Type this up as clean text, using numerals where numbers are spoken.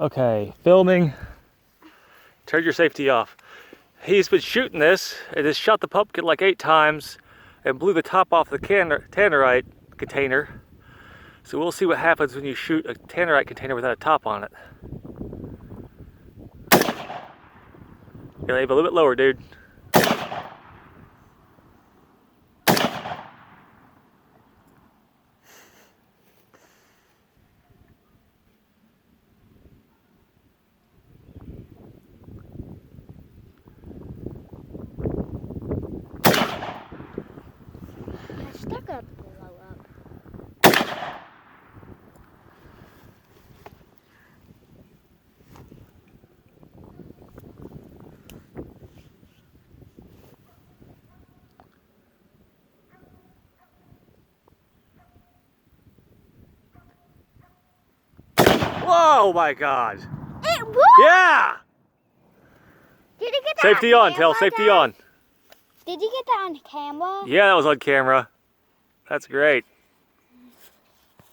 Okay, filming. Turn your safety off. He's been shooting this and has shot the pumpkin like 8 times and blew the top off the tannerite container. So we'll see what happens when you shoot a tannerite container without a top on it. You aim a little bit lower, dude. Stuck up, blow up. Whoa, my God. It was? Yeah! Did you get that Safety on, camera, Tell, safety Dad? on. Did you get that on camera? Yeah, that was on camera. That's great.